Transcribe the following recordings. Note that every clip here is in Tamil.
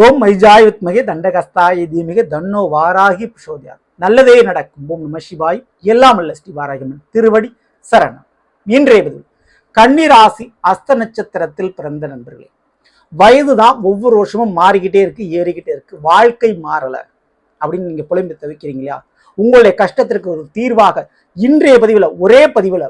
ஓம் மைஜாய் வித்மகே தண்டகஸ்தாய தீமிகே தன்னோ வாராகி பிரசோதியா. நல்லதே நடக்கும். ஓம் நம சிவாய். எல்லாம் அல்ல ஸ்ரீ வாராகிமன் திருவடி சரணம். இன்றைய பதில் கன்னி ராசி அஸ்த நட்சத்திரத்தில் பிறந்த நண்பர்களே, வயதுதான் ஒவ்வொரு வருஷமும் மாறிக்கிட்டே இருக்கு, ஏறிக்கிட்டே இருக்கு. வாழ்க்கை மாறல அப்படின்னு நீங்க புலம்பி தவிக்கிறீங்களா? உங்களுடைய கஷ்டத்திற்கு ஒரு தீர்வாக இன்றைய பதிவுல, ஒரே பதிவுல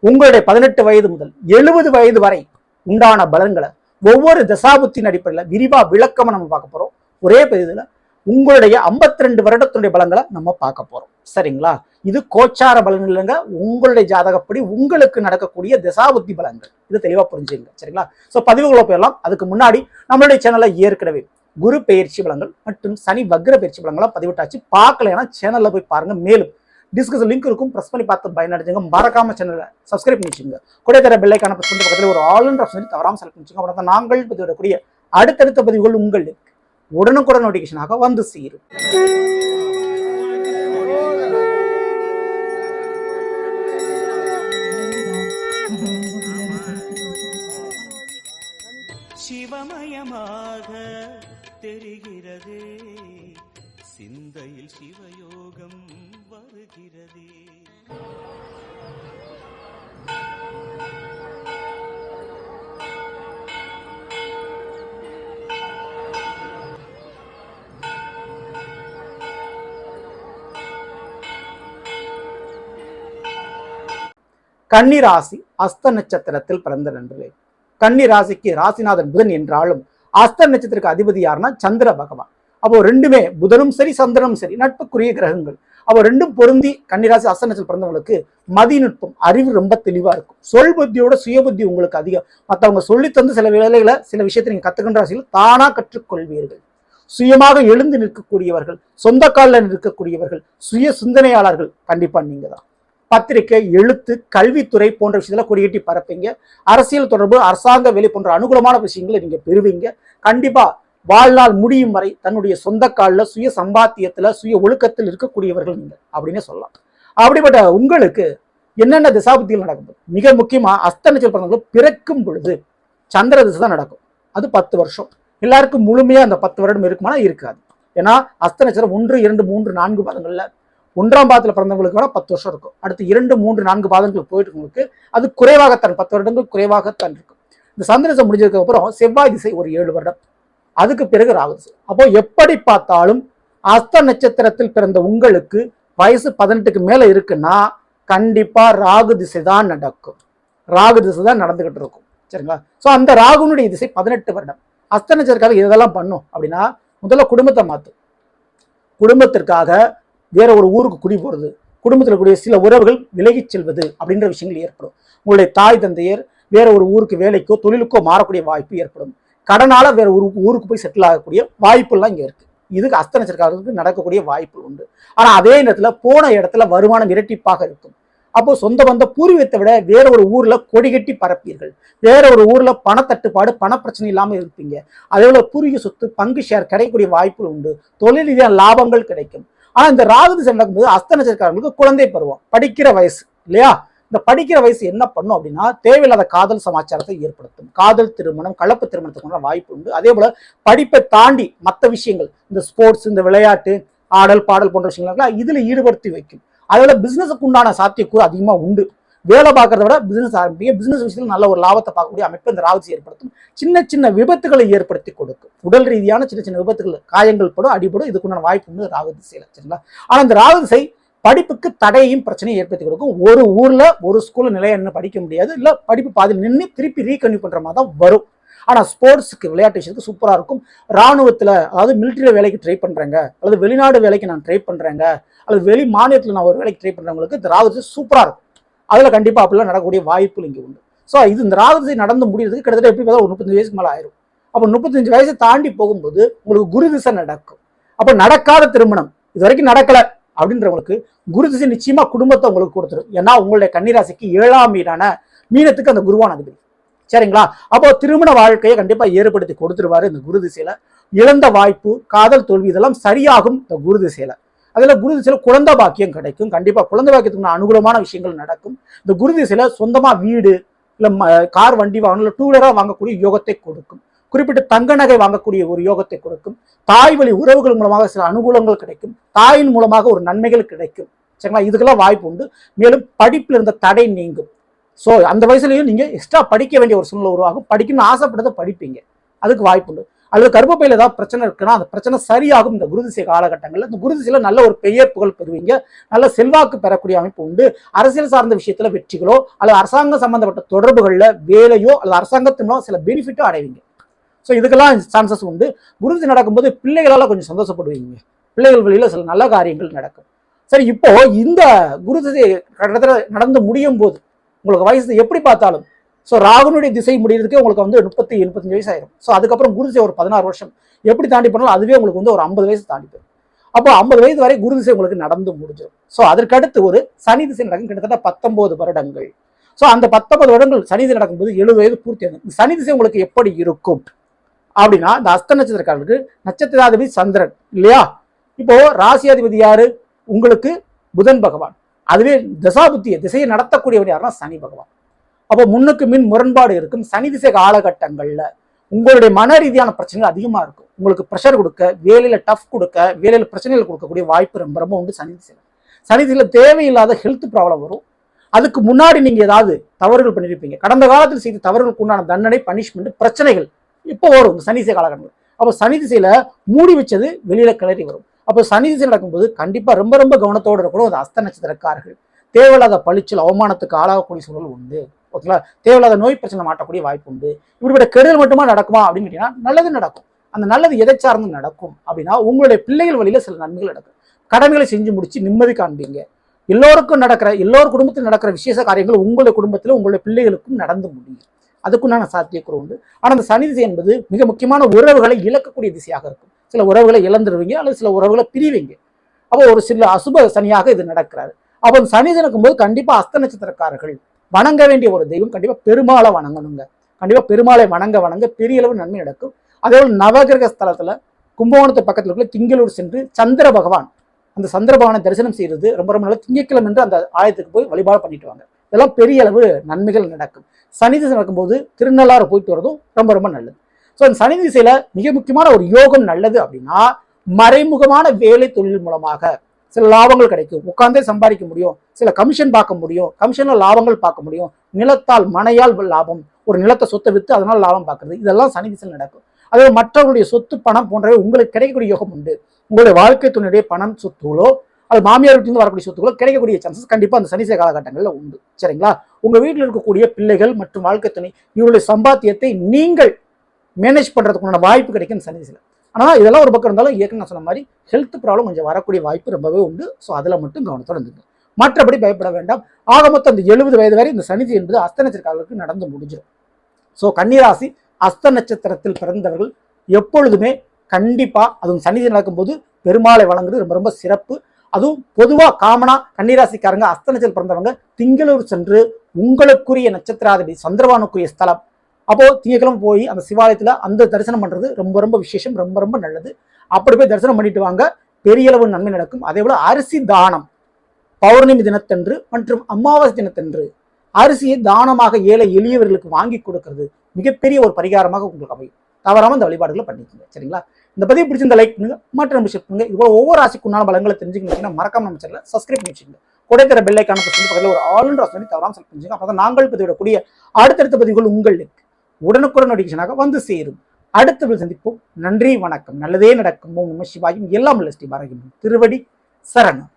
உங்களுடைய 18 வயது முதல் 70 வயது வரை உண்டான பலன்களை ஒவ்வொரு தசாபுத்தின் அடிப்படையில் விரிவா விளக்கமா நம்ம பார்க்க போறோம். ஒரே பதிவுல உங்களுடைய 52 வருடத்தினுடைய பலன்களை நம்ம பார்க்க போறோம். சரிங்களா? இது கோச்சார பலன் இல்லைங்க, உங்களுடைய ஜாதகப்படி உங்களுக்கு நடக்கக்கூடிய தசாபுத்தி பலன்கள். இது தெளிவா புரிஞ்சுங்க. சரிங்களா? ஸோ பதிவுகளை போயிடலாம். அதுக்கு முன்னாடி நம்மளுடைய சேனல்ல ஏற்கனவே குரு பெயர்ச்சி பலன்கள் மற்றும் சனி வக்ர பெயர்ச்சி பலன்களை பதிவிட்டாச்சு. பார்க்கலைன்னா சேனல்ல போய் பாருங்க. மேலும் டிஸ்கஸ் லிங்க் இருக்கும், பிரஸ் பண்ணி பார்த்து பயனடைஞ்சுங்க. மறக்காம சேனலை சப்ஸ்கிரைப் பண்ணி வச்சுங்க. கூட தர பெல்லைக்கான பிரஸ் பண்ணி பக்கத்தில் ஒரு ஆல் இன் ஆப்ஷன் தவறாமல் செலக்ட் பண்ணிச்சுங்க. அப்புறம் நாங்கள் பதிவிடக்கூடிய அடுத்தடுத்த பதிவுகள் உங்களுக்கு உடனுக்குடன் நோட்டிஃபிகேஷனாக வந்து சேரும். சிவமயமாக தெரிகிறதே, சிந்தையில் சிவயோகம் வருகிறதே. கன்னி ராசி அஸ்த நட்சத்திரத்தில் பிறந்த நண்பர்களே, கன்னி ராசிக்கு ராசிநாதன் புதன் என்றாலும் அஸ்த நட்சத்திரத்துக்கு அதிபதி யாருன்னா சந்திர பகவான். அப்போ ரெண்டுமே புதனும் சரி சந்திரனும் சரி நட்புக்குரிய கிரகங்கள். அப்போ ரெண்டும் பொருந்தி கன்னிராசி அஸ்த நட்சத்திரம் பிறந்தவங்களுக்கு மதிநுட்பம், அறிவு ரொம்ப தெளிவா இருக்கும். சொல் புத்தியோட சுய புத்தி உங்களுக்கு அதிகம். மற்றவங்க சொல்லி தந்து சில வேலைகளை, சில விஷயத்தை நீங்க கத்துக்கின்ற ராசியில் தானா கற்றுக்கொள்வீர்கள். சுயமாக எழுந்து நிற்கக்கூடியவர்கள், சொந்த காலில் நிற்கக்கூடியவர்கள், சுய சிந்தனையாளர்கள் கண்டிப்பா நீங்க தான். பத்திரிகை, எழுத்து, கல்வித்துறை போன்ற விஷயத்துல கொடிகட்டி பரப்பீங்க. அரசியல் தொடர்பு, அரசாங்க வேலை போன்ற அனுகூலமான விஷயங்களை நீங்க பெறுவீங்க. கண்டிப்பா வாழ்நாள் முடியும் வரை தன்னுடைய சொந்த காலில் சுய சம்பாத்தியத்துல சுய ஒழுக்கத்தில் இருக்கக்கூடியவர்கள் நீங்க அப்படின்னு சொல்லலாம். அப்படிப்பட்ட உங்களுக்கு என்னென்ன திசாபுத்திகள் நடக்கும்? மிக முக்கியமா அஸ்த நட்சத்திரம் பிறக்கும் பொழுது சந்திர திசை தான் நடக்கும். அது 10 வருஷம். எல்லாருக்கும் முழுமையா அந்த 10 வருடம் இருக்குமானா இருக்காது. ஏன்னா அஸ்த நட்சத்திரம் 1, 2, 3, 4 பாதங்கள்ல 1ஆம் பாதத்துல பிறந்தவங்களுக்கு வேணா 10 வருஷம் இருக்கும். அடுத்து 2, 3, 4 பாதங்களுக்கு போயிட்டு உங்களுக்கு அது குறைவாகத்தான், 10 வருடங்கள் குறைவாகத்தான் இருக்கும். இந்த சந்திரசம் முடிஞ்சதுக்கு அப்புறம் செவ்வாய் திசை ஒரு 7 வருடம், அதுக்கு பிறகு ராகு திசை. அப்போ எப்படி பார்த்தாலும் அஸ்த நட்சத்திரத்தில் பிறந்த உங்களுக்கு வயசு 18க்கு மேல இருக்குன்னா கண்டிப்பா ராகு திசை தான் நடக்கும். ராகு திசை தான் நடந்துகிட்டு இருக்கும். சரிங்களா? ஸோ அந்த ராகுனுடைய திசை 18 வருடம். அஸ்த நட்சத்திரக்காக இதெல்லாம் பண்ணும் அப்படின்னா முதல்ல குடும்பத்தை மாற்றும். குடும்பத்திற்காக வேற ஒரு ஊருக்கு குடி போறது, குடும்பத்தில் கூடிய சில உறவுகள் விலகிச் செல்வது அப்படின்ற விஷயங்கள் ஏற்படும். உங்களுடைய தாய் தந்தையர் வேற ஒரு ஊருக்கு வேலைக்கோ தொழிலுக்கோ மாறக்கூடிய வாய்ப்பு ஏற்படும். கடனால வேற ஒரு ஊருக்கு போய் செட்டில் ஆகக்கூடிய வாய்ப்புலாம் இங்க இருக்கு. இதுக்கு அஸ்த நட்சத்திரக்காரர்களுக்கு நடக்கக்கூடிய வாய்ப்பு உண்டு. ஆனா அதே நேரத்துல போன இடத்துல வருமானம் இரட்டிப்பாக இருக்கும். அப்போ சொந்த பந்த பூர்வீகத்தை விட வேற ஒரு ஊர்ல கொடிகட்டி பரப்பீர்கள். வேற ஒரு ஊர்ல பணத்தட்டுப்பாடு, பண பிரச்சனை இல்லாம இருப்பீங்க. அதே போல பூர்வீக சொத்து, பங்கு ஷேர் கிடைக்கக்கூடிய வாய்ப்புகள் உண்டு. தொழில் ரீதியான லாபங்கள் கிடைக்கும். ஆனா இந்த ராகு திசை நடக்கும்போது அஸ்த நட்சத்திரக்காரங்களுக்கு குழந்தை பருவம், படிக்கிற வயசு இல்லையா? இந்த படிக்கிற வயசு என்ன பண்ணும் அப்படின்னா தேவையில்லாத காதல் சமாச்சாரத்தை ஏற்படுத்தும். காதல் திருமணம், கலப்பு திருமணத்துக்கு வாய்ப்பு உண்டு. அதே போல படிப்பை தாண்டி மற்ற விஷயங்கள், இந்த ஸ்போர்ட்ஸ், இந்த விளையாட்டு, ஆடல் பாடல் போன்ற விஷயங்கள் இதுல ஈடுபடுத்தி வைக்கும். அதோட பிசினஸுக்கு உண்டான சாத்தியக்கூறு அதிகமா உண்டு. வேலை பார்க்கறத விட பிசினஸ் ஆரம்பிங்க. பிசினஸ் விஷயத்தில் நல்ல ஒரு லாபத்தை பார்க்கக்கூடிய அமைப்பு இந்த ராகு ஏற்படுத்தும். சின்ன சின்ன விபத்துகளை ஏற்படுத்தி கொடுக்கும். உடல் ரீதியான சின்ன சின்ன விபத்துகள், காயங்கள் படும், அடிபடும். இதுக்குண்டான வாய்ப்பு உண்டு ராகு திசையில. சரிங்களா? ஆனா இந்த ராகு திசை படிப்புக்கு தடையையும் பிரச்சனையும் ஏற்படுத்தி கொடுக்கும். ஒரு ஊர்ல ஒரு ஸ்கூல்ல நிலையா என்ன படிக்க முடியாது, இல்ல படிப்பு பாதியில் நின்று திருப்பி ரீகன்யூ பண்ற மாதிரி தான் வரும். ஆனா ஸ்போர்ட்ஸுக்கு, விளையாட்டு விஷயத்துக்கு சூப்பரா இருக்கும். ராணுவத்துல, அதாவது மிலிட்டரி வேலைக்கு ட்ரை பண்றேங்க, அல்லது வெளிநாடு வேலைக்கு நான் ட்ரை பண்றேங்க, அல்லது வெளி மாநிலத்தில் நான் ஒரு வேலைக்கு ட்ரை பண்றவங்களுக்கு இந்த ராகு திசை சூப்பரா இருக்கும். அதுல கண்டிப்பா அப்படிலாம் நடக்கக்கூடிய வாய்ப்புகள் இங்க உண்டு. ஸோ இது இந்த ராகு திசை நடந்து முடியறதுக்கு கிட்டத்தட்ட எப்படி பார்த்தா ஒரு 35 வயசுக்கு மேல ஆயிரும். அப்போ 35 வயசை தாண்டி போகும்போது உங்களுக்கு குரு திசை நடக்கும். அப்போ நடக்காத திருமணம் இது வரைக்கும் நடக்கல அப்படின்றவங்களுக்கு குரு திசை நிச்சயமா குடும்பத்தை உங்களுக்கு கொடுத்துரும். ஏன்னா உங்களுடைய கன்னிராசிக்கு 7ஆம் வீடான மீனத்துக்கு அந்த குருவான் அதிபதி. சரிங்களா? அப்போ திருமண வாழ்க்கையை கண்டிப்பா ஏற்படுத்தி கொடுத்துருவாரு இந்த குரு திசையில. இழந்த வாய்ப்பு, காதல் தோல்வி இதெல்லாம் சரியாகும் இந்த குரு திசையில. அதுல குரு திசையில குழந்தை பாக்கியம் கிடைக்கும். கண்டிப்பா குழந்தை பாக்கியத்துக்கு அனுகூலமான விஷயங்கள் நடக்கும். இந்த குரு திசையில சொந்தமா வீடு, இல்ல கார், வண்டி வாங்கணும், இல்ல 2 வீலரா வாங்கக்கூடிய யோகத்தை கொடுக்கும். குறிப்பிட்ட தங்க நகை வாங்கக்கூடிய ஒரு யோகத்தை கொடுக்கும். தாய் வழி உறவுகள் மூலமாக சில அனுகூலங்கள் கிடைக்கும். தாயின் மூலமாக ஒரு நன்மைகள் கிடைக்கும். சரிங்களா? இதுக்கெல்லாம் வாய்ப்பு உண்டு. மேலும் படிப்பில் இருந்த தடை நீங்கும். ஸோ அந்த வயசுலயும் நீங்க எக்ஸ்ட்ரா படிக்க வேண்டிய ஒரு சூழ்நிலை உருவாகும். படிக்கணும்னு ஆசைப்பட்டதை படிப்பீங்க, அதுக்கு வாய்ப்பு உண்டு. அல்லது கர்ப்பப்பையில் ஏதாவது பிரச்சனை இருக்குன்னா அந்த பிரச்சனை சரியாகும் இந்த குருதிசை காலகட்டங்களில். இந்த குருதிசையில நல்ல ஒரு பெயர் புகழ் பெறுவீங்க. நல்ல செல்வாக்கு பெறக்கூடிய அமைப்பு உண்டு. அரசியல் சார்ந்த விஷயத்துல வெற்றிகளோ அல்லது அரசாங்கம் சம்பந்தப்பட்ட தொடர்புகளில் வேலையோ அல்லது அரசாங்கத்தின் மூலம் சில பெனிஃபிட்டோ அடைவீங்க. ஸோ இதுக்கெல்லாம் சான்சஸ் உண்டு. குருதிசை நடக்கும்போது பிள்ளைகளால் கொஞ்சம் சந்தோஷப்படுவீங்க. பிள்ளைகள் வழியில் சில நல்ல காரியங்கள் நடக்கும். சரி, இப்போ இந்த குருதிசை நடந்து முடியும் போது உங்களுக்கு வயசு எப்படி பார்த்தாலும் ராகுனுடைய திசை முடிகிறதுக்கே உங்களுக்கு 30-35 வயசு ஆயிரும். அதுக்கப்புறம் குருதிசை ஒரு 16 வருஷம் எப்படி தாண்டி போனாலும் அதுவே உங்களுக்கு ஒரு 50 வயசு தாண்டி போயிடும். அப்போ 50 வயது வரை குருதிசை உங்களுக்கு நடந்து முடிஞ்சிடும். அதற்கடுத்து ஒரு சனி திசை நடக்கும், கிட்டத்தட்ட 19 வருடங்கள். அந்த 19 வருடங்கள் சனி திசை நடக்கும்போது 70 வயது பூர்த்தி ஆகும். இந்த சனி திசை உங்களுக்கு எப்படி இருக்கும் அப்படின்னா, இந்த அஸ்த நட்சத்திரக்காரர்களுக்கு நட்சத்திராதிபதி சந்திரன் இல்லையா? இப்போ ராசியாதிபதி யாரு? உங்களுக்கு புதன் பகவான். அதுவே தசாபுத்திய திசையை நடத்தக்கூடியவர் யாருன்னா சனி பகவான். அப்போ முன்னுக்கு மின் முரண்பாடு இருக்கும். சனி திசை காலகட்டங்கள்ல உங்களுடைய மன ரீதியான பிரச்சனைகள் அதிகமா இருக்கும். உங்களுக்கு ப்ரெஷர் கொடுக்க, வேலையில டஃப் கொடுக்க, வேலையில பிரச்சனைகள் கொடுக்கக்கூடிய வாய்ப்பு ரொம்ப ரொம்ப உண்டு சனி திசையில. சனி திசையில தேவையில்லாத ஹெல்த் ப்ராப்ளம் வரும். அதுக்கு முன்னாடி நீங்க ஏதாவது தவறுகள் பண்ணிருப்பீங்க. கடந்த காலத்தில் செய்த தவறுகளுக்கு உண்டான தண்டனை, பனிஷ்மெண்ட், பிரச்சனைகள் இப்போ வரும் சனி திசை காலகட்டங்கள். அப்போ சனி திசையில மூடி வச்சது வெளியில கிளறி வரும். அப்போ சனி திசை நடக்கும்போது கண்டிப்பா ரொம்ப ரொம்ப கவனத்தோடு இருக்கணும். அது அஸ்த நட்சத்திரக்காரர்கள் தேவையில்லாத பழிச்சல், அவமானத்துக்கு ஆளாகக்கூடிய சூழல் உண்டு. ஓகேங்களா? தேவையில்லாத நோய் பிரச்சனை மாட்டக்கூடிய வாய்ப்பு உண்டு. இப்படிப்பட்ட கெடுதல் மட்டுமா நடக்குமா அப்படின்னு கேட்டீங்கன்னா நல்லது நடக்கும். அந்த நல்லது எதை சார்ந்து நடக்கும் அப்படின்னா உங்களுடைய பிள்ளைகள் வழியில சில நன்மைகள் நடக்கும். கடமைகளை செஞ்சு முடிச்சு நிம்மதி காண்பீங்க. எல்லோரும் குடும்பத்தில் நடக்கிற விசேஷ காரியங்கள் உங்களுடைய குடும்பத்தில் உங்களுடைய பிள்ளைகளுக்கும் நடந்து முடியும். அதுக்குண்டான சாத்தியக்குறை உண்டு. ஆனால் அந்த சனி திசை என்பது மிக முக்கியமான உறவுகளை இழக்கக்கூடிய திசையாக இருக்கும். சில உறவுகளை இழந்துருவீங்க அல்லது சில உறவுகளை பிரிவீங்க. அப்போ ஒரு சில அசுப சனியாக இது நடக்கிறாரு. அப்போ சனி நடக்கும்போது கண்டிப்பா அஸ்த நட்சத்திரக்காரர்கள் வணங்க வேண்டிய ஒரு தெய்வம் கண்டிப்பா பெருமாளை வணங்கணுங்க. கண்டிப்பா பெருமாளை வணங்க பெரிய அளவு நன்மை நடக்கும். அதே போல நவகிரக ஸ்தலத்துல கும்பகோணத்து பக்கத்தில் இருக்கிற திங்களூர் சென்று சந்திர பகவான், அந்த சந்திர பகவானை தரிசனம் செய்யறது ரொம்ப ரொம்ப நல்ல. திங்கட்கிழமை என்று அந்த ஆலயத்துக்கு போய் வழிபாடு பண்ணிட்டு வாங்க. இதெல்லாம் பெரிய அளவு நன்மைகள் நடக்கும். சனி திசை நடக்கும்போது திருநள்ளாறு போயிட்டு வரதும் ரொம்ப ரொம்ப நல்லது. அந்த சனி திசையில மிக முக்கியமான ஒரு யோகம் நல்லது அப்படின்னா மறைமுகமான வேலை தொழில் மூலமாக சில லாபங்கள் கிடைக்கும். உட்கார்ந்தே சம்பாதிக்க முடியும். சில கமிஷன் பார்க்க முடியும். கமிஷன்ல லாபங்கள் பார்க்க முடியும். நிலத்தால் மனையால் லாபம், ஒரு நிலத்தை சொத்தை வித்து அதனால லாபம் பார்க்கறது, இதெல்லாம் சனி திசையில் நடக்கும். அதே மற்றவர்களுடைய சொத்து, பணம் போன்றவை உங்களுக்கு கிடைக்கக்கூடிய யோகம் உண்டு. உங்களுடைய வாழ்க்கை துணையுடைய பணம், சொத்துகளோ அது மாமியார் வீட்டிலிருந்து வரக்கூடிய சொத்துக்களோ கிடைக்கக்கூடிய சான்சஸ் கண்டிப்பா அந்த சனிசை காலகட்டங்களில் உண்டு. சரிங்களா? உங்க வீட்டில் இருக்கக்கூடிய பிள்ளைகள் மற்றும் வாழ்க்கை துணை இவருடைய சம்பாத்தியத்தை நீங்கள் மேனேஜ் பண்றதுக்குண்டான வாய்ப்பு கிடைக்கும் சனி திசையில். ஆனால் இதெல்லாம் ஒரு பக்கம் இருந்தாலும் ஏற்கனவே நான் சொன்ன மாதிரி ஹெல்த் ப்ராப்ளம் கொஞ்சம் வரக்கூடிய வாய்ப்பு ரொம்பவே உண்டு. அதில் மட்டும் கவனத்தோடு இருந்துங்க. மற்றபடி பயப்பட வேண்டாம். ஆக மொத்தம் அந்த 70 வயது வரை இந்த சனிதி என்பது அஸ்த நட்சத்திரக்காரர்களுக்கு நடந்து முடிஞ்சிடும். கன்னிராசி அஸ்த நட்சத்திரத்தில் பிறந்தவர்கள் எப்பொழுதுமே கண்டிப்பா அதுவும் சனிதி நடக்கும்போது பெருமாளை வழங்குறது ரொம்ப ரொம்ப சிறப்பு. அதுவும் பொதுவா காமனா கன்னிராசிக்காரங்க அஸ்த நட்சத்திரம் பிறந்தவங்க திங்களூர் சென்று உங்களுக்குரிய நட்சத்திராதிபதி சந்திரபானுக்குரிய ஸ்தலம், அப்போ திங்கக்கிழமை போய் அந்த சிவாலயத்துல அந்த தரிசனம் பண்றது ரொம்ப ரொம்ப விசேஷம், ரொம்ப ரொம்ப நல்லது. அப்படி போய் தரிசனம் பண்ணிட்டு வாங்க, பெரிய அளவு நன்மை நடக்கும். அதே போல அரிசி தானம் பௌர்ணமி தினத்தன்று மற்றும் அமாவாசை தினத்தன்று அரிசியை தானமாக ஏழை எளியவர்களுக்கு வாங்கி கொடுக்கிறது மிகப்பெரிய ஒரு பரிகாரமாக உங்களுக்கு அமையும். தவறாம இந்த வழிபாடுகளை பண்ணிக்கோங்க. சரிங்களா? இந்த பதிவு பிடிச்சிருந்த லைக் பண்ணுங்க, மற்ற நம்ம ஷேர் பண்ணுங்க. இதுபோல ஒவ்வொரு ராசிக்குண்டான பலங்களை தெரிஞ்சுக்கிட்டீங்கன்னா மறக்காம நம்ம சேனலை சப்ஸ்கிரைப் பண்ணி வச்சுக்கோங்க. கொடைத்தர பெல் ஐக்கான பக்கத்தில் ஒரு ஆல் ராஸ் பண்ணி தவறாம செலக்ட் பண்ணிச்சுங்க. அப்போ நாங்கள் பதிவிடக்கூடிய அடுத்தடுத்த பதிவுகள் உங்களுக்கு உடனுக்குடன் நோட்டிஃபிகேஷனாக வந்து சேரும். அடுத்த சந்திப்போம். நன்றி, வணக்கம். நல்லதே நடக்கும். ஓம் நம சிவாயும். எல்லாம் ஸ்ரீ பாரதி திருவடி சரணம்.